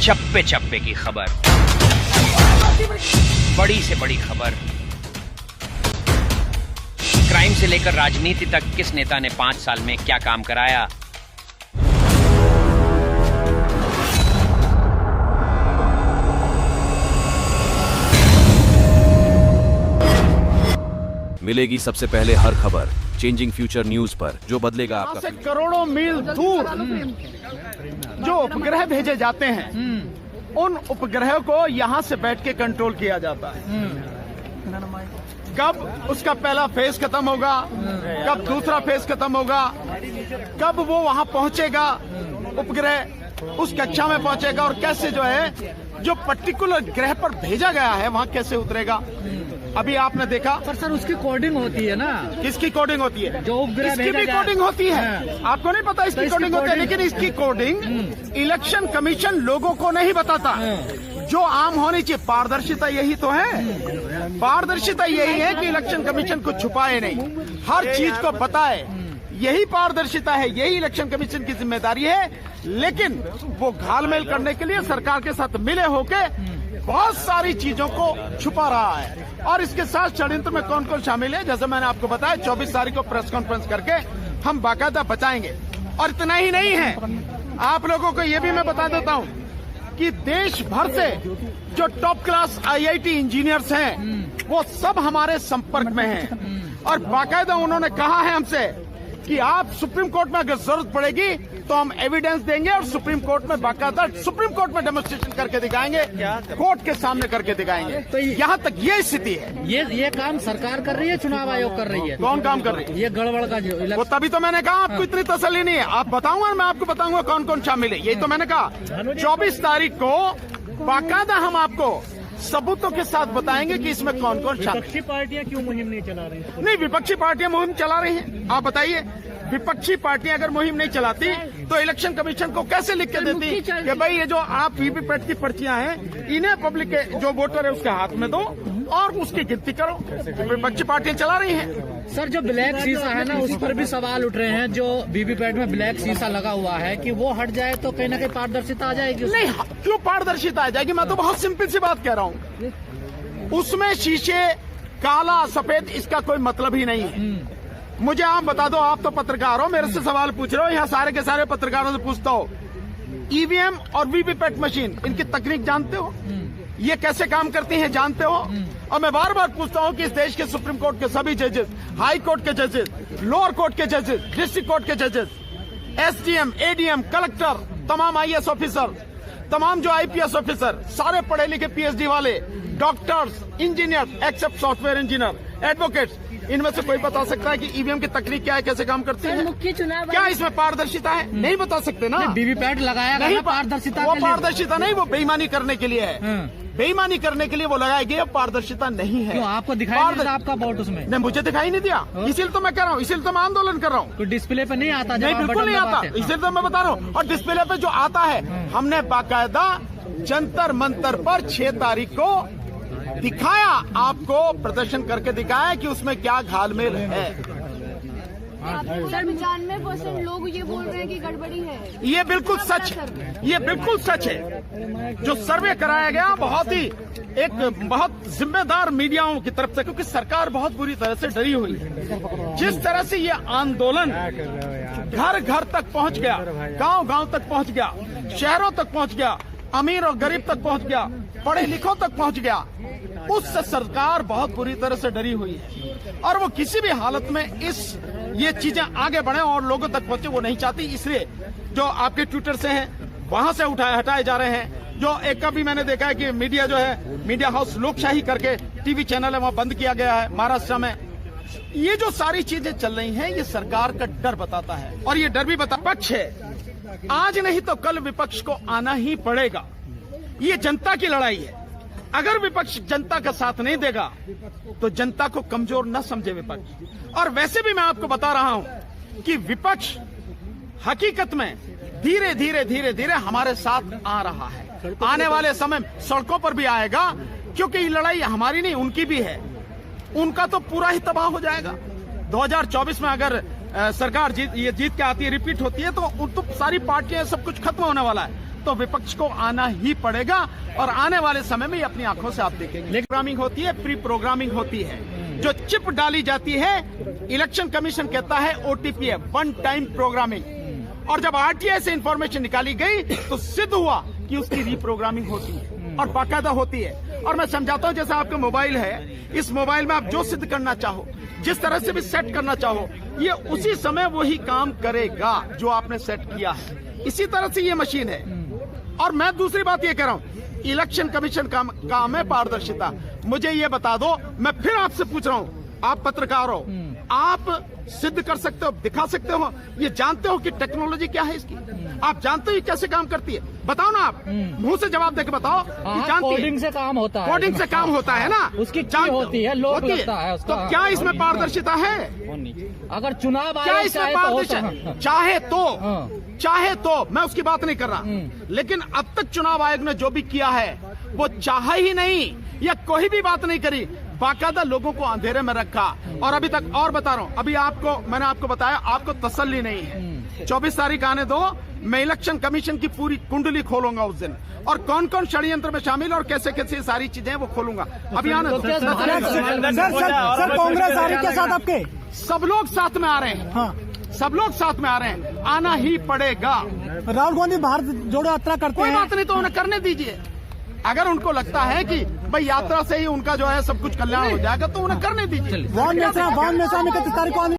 चप्पे चप्पे की खबर, बड़ी से बड़ी खबर। क्राइम से लेकर राजनीति तक किस नेता ने 5 साल में क्या काम कराया। मिलेगी सबसे पहले हर खबर चेंजिंग फ्यूचर न्यूज पर, जो बदलेगा आपका से करोड़ों मील दूर जो उपग्रह भेजे जाते हैं, उन उपग्रहों को यहाँ से बैठ के कंट्रोल किया जाता है। कब उसका पहला फेज खत्म होगा, कब दूसरा फेज खत्म होगा, कब वो वहाँ पहुँचेगा, उपग्रह उस कक्षा में पहुँचेगा और कैसे जो है जो पर्टिकुलर ग्रह पर भेजा गया है वहाँ कैसे उतरेगा। अभी आपने देखा पर सर उसकी कोडिंग होती है ना। किसकी कोडिंग होती है? जो उपग्रह इसकी भेजा भी जाए। कोडिंग होती है। आपको नहीं पता इसकी कोडिंग होती है, लेकिन इसकी कोडिंग इलेक्शन कमीशन लोगों को नहीं बताता। जो आम होनी चाहिए पारदर्शिता, यही तो है। पारदर्शिता यही है कि इलेक्शन कमीशन को छुपाए नहीं, हर चीज को बताए। यही पारदर्शिता है, यही इलेक्शन कमीशन की जिम्मेदारी है। लेकिन वो घालमेल करने के लिए सरकार के साथ मिले होके बहुत सारी चीजों को छुपा रहा है। और इसके साथ षड्यंत्र में कौन कौन शामिल है, जैसे मैंने आपको बताया 24 तारीख को प्रेस कॉन्फ्रेंस करके हम बाकायदा बताएंगे। और इतना ही नहीं है, आप लोगों को ये भी मैं बता देता हूँ कि देश भर से जो टॉप क्लास IIT इंजीनियर्स हैं वो सब हमारे संपर्क में हैं। और बाकायदा उन्होंने कहा है हमसे कि आप सुप्रीम कोर्ट में अगर जरूरत पड़ेगी तो हम एविडेंस देंगे और सुप्रीम कोर्ट में बाकायदा सुप्रीम कोर्ट में डेमोन्स्ट्रेशन करके दिखाएंगे, कोर्ट के सामने करके दिखाएंगे। तो यहाँ तक ये स्थिति है। ये काम सरकार कर रही है, चुनाव आयोग कर रही है? कौन काम कर रही है? ये गड़बड़ का जो वो तभी तो मैंने कहा आपको इतनी तसल्ली नहीं है। आप बताऊंगा, मैं आपको बताऊंगा कौन कौन शामिल है। यही तो मैंने कहा 24 तारीख को बाकायदा हम आपको सबूतों के साथ बताएंगे कि इसमें कौन कौन शामिल है। विपक्षी पार्टियां क्यों मुहिम नहीं चला रही हैं? नहीं, विपक्षी पार्टियां मुहिम चला रही हैं। आप बताइए, विपक्षी पार्टियां अगर मुहिम नहीं चलाती तो इलेक्शन कमीशन को कैसे लिख के देती कि भाई ये जो आप वीवीपैट की पर्चियां हैं इन्हें पब्लिक के जो वोटर है उसके हाथ में दो और उसकी गिनती करो। विपक्षी पार्टियां चला रही हैं। सर जो ब्लैक शीशा है ना, उस पर भी सवाल उठ रहे हैं। जो वीवीपैट में ब्लैक शीशा लगा हुआ है कि वो हट जाए तो कहीं ना कहीं पारदर्शिता आ जाएगी। नहीं, क्यों पारदर्शिता आ जाएगी? मैं तो बहुत सिंपल सी बात कह रहा हूँ। उसमें शीशे काला सफेद इसका कोई मतलब ही नहीं है। मुझे आप बता दो, आप तो पत्रकार हो, मेरे से सवाल पूछ रहे हो, यहाँ सारे के सारे पत्रकारों से पूछता हो, EVM और वीवीपैट मशीन इनकी तकनीक जानते हो? ये कैसे काम करती हैं जानते हो? और मैं बार बार पूछता हूँ कि इस देश के सुप्रीम कोर्ट के सभी जजेस, हाई कोर्ट के जजेस, लोअर कोर्ट के जजेस, डिस्ट्रिक्ट कोर्ट के जजेस, SDM, ADM, कलेक्टर, तमाम IAS ऑफिसर, तमाम जो IPS ऑफिसर, सारे पढ़े लिखे PhD वाले, doctors, engineer, except software engineer, advocates, इनमें से कोई बता सकता है कि EVM की तकनीक क्या है, कैसे काम करती है? मुख्य चुनाव क्या इसमें पारदर्शिता है? नहीं बता सकते ना। वीवीपैट लगाया नहीं, पारदर्शिता वो पारदर्शिता नहीं, वो बेईमानी करने के लिए है। बेईमानी करने के लिए वो लगाई गई, पारदर्शिता नहीं है। क्यों आपको दिखाई नहीं देता आपका वोट उसमें? नहीं, मुझे दिखाई नहीं दिया, इसीलिए तो मैं कह रहा हूँ, इसीलिए तो मैं आंदोलन कर रहा हूँ। तो डिस्प्ले पे नहीं आता? नहीं, बिल्कुल नहीं आता, इसीलिए तो मैं बता रहा हूँ। और डिस्प्ले पे जो आता है, हमने बाकायदा जंतर मंतर पर 6 तारीख को दिखाया, आपको प्रदर्शन करके दिखाया कि उसमें क्या घालमेल है। सर 95% लोग ये बोल रहे हैं कि गड़बड़ी है। ये बिल्कुल सच है, ये बिल्कुल सच है। जो सर्वे कराया गया बहुत जिम्मेदार मीडियाओं की तरफ से, क्योंकि सरकार बहुत बुरी तरह से डरी हुई है। जिस तरह से ये आंदोलन घर घर तक पहुंच गया, गांव गांव तक पहुंच गया, शहरों तक पहुंच गया, अमीर और गरीब तक पहुंच गया, पढ़े लिखों तक पहुंच गया, उससे सरकार बहुत बुरी तरह से डरी हुई है। और वो किसी भी हालत में ये चीजें आगे बढ़े और लोगों तक पहुंचे वो नहीं चाहती। इसलिए जो आपके ट्विटर से हैं वहां से हटाए जा रहे हैं। जो एक का भी मैंने देखा है कि मीडिया जो है, मीडिया हाउस लोकशाही करके TV चैनल है, वहां बंद किया गया है महाराष्ट्र में। ये जो सारी चीजें चल रही हैं, ये सरकार का डर बताता है। और ये डर भी पक्ष है, आज नहीं तो कल विपक्ष को आना ही पड़ेगा। ये जनता की लड़ाई है। अगर विपक्ष जनता का साथ नहीं देगा तो जनता को कमजोर न समझे विपक्ष। और वैसे भी मैं आपको बता रहा हूं कि विपक्ष हकीकत में धीरे धीरे हमारे साथ आ रहा है। आने वाले समय सड़कों पर भी आएगा, क्योंकि ये लड़ाई हमारी नहीं उनकी भी है। उनका तो पूरा ही तबाह हो जाएगा। 2024 में अगर सरकार जीत के आती है, रिपीट होती है, तो सारी पार्टियां सब कुछ खत्म होने वाला है। तो विपक्ष को आना ही पड़ेगा और आने वाले समय में ये अपनी आंखों से आप देखेंगे। प्रोग्रामिंग होती है, प्री प्रोग्रामिंग होती है, जो चिप डाली जाती है, इलेक्शन कमीशन कहता है ओटीपी है, वन टाइम प्रोग्रामिंग। और जब आरटीआई से इंफॉर्मेशन निकाली गई तो सिद्ध हुआ कि उसकी रीप्रोग्रामिंग होती है और बाकायदा होती है। और मैं समझाता हूं, जैसा आपका मोबाइल है, इस मोबाइल में आप जो सिद्ध करना चाहो, जिस तरह से भी सेट करना चाहो, ये उसी समय वही काम करेगा जो आपने सेट किया है। इसी तरह से ये मशीन है। और मैं दूसरी बात ये कह रहा हूं, इलेक्शन कमीशन का काम है पारदर्शिता। मुझे ये बता दो, मैं फिर आपसे पूछ रहा हूं, आप पत्रकार हो, आप सिद्ध कर सकते हो, दिखा सकते हो, ये जानते हो कि टेक्नोलॉजी क्या है इसकी? आप जानते हो ये कैसे काम करती है? बताओ ना, आप मुंह से जवाब देके बताओ। कोडिंग से काम होता है, कोडिंग से काम होता है ना, उसकी की होती है, लोग लगता है उसका। तो क्या इसमें पारदर्शिता है? अगर चुनाव क्या आयोग इसमें चाहे तो पारदर्शिता? चाहे तो मैं उसकी बात नहीं कर रहा, लेकिन अब तक चुनाव आयोग ने जो भी किया है वो चाहा ही नहीं या कोई भी बात नहीं करी, बाकायदा लोगों को अंधेरे में रखा। और अभी तक, और बता रहा हूं, अभी मैंने आपको बताया, आपको तसल्ली नहीं है। 24 तारीख आने दो, मैं इलेक्शन कमीशन की पूरी कुंडली खोलूंगा उस दिन, और कौन कौन षड्यंत्र में शामिल और कैसे कैसे सारी चीजें वो खोलूंगा। अभी आने दो। सर कांग्रेस आ रही के साथ आपके? सब लोग साथ में आ रहे हैं। हाँ, सब लोग साथ में आ रहे हैं, आना ही पड़ेगा। राहुल गांधी भारत जोड़ो यात्रा करते कोई हैं। बात नहीं, तो उन्हें करने दीजिए। अगर उनको लगता है कि भाई यात्रा से ही उनका जो है सब कुछ कल्याण हो जाएगा तो उन्हें करने दीजिए। वान नेशा में 33 तारीख को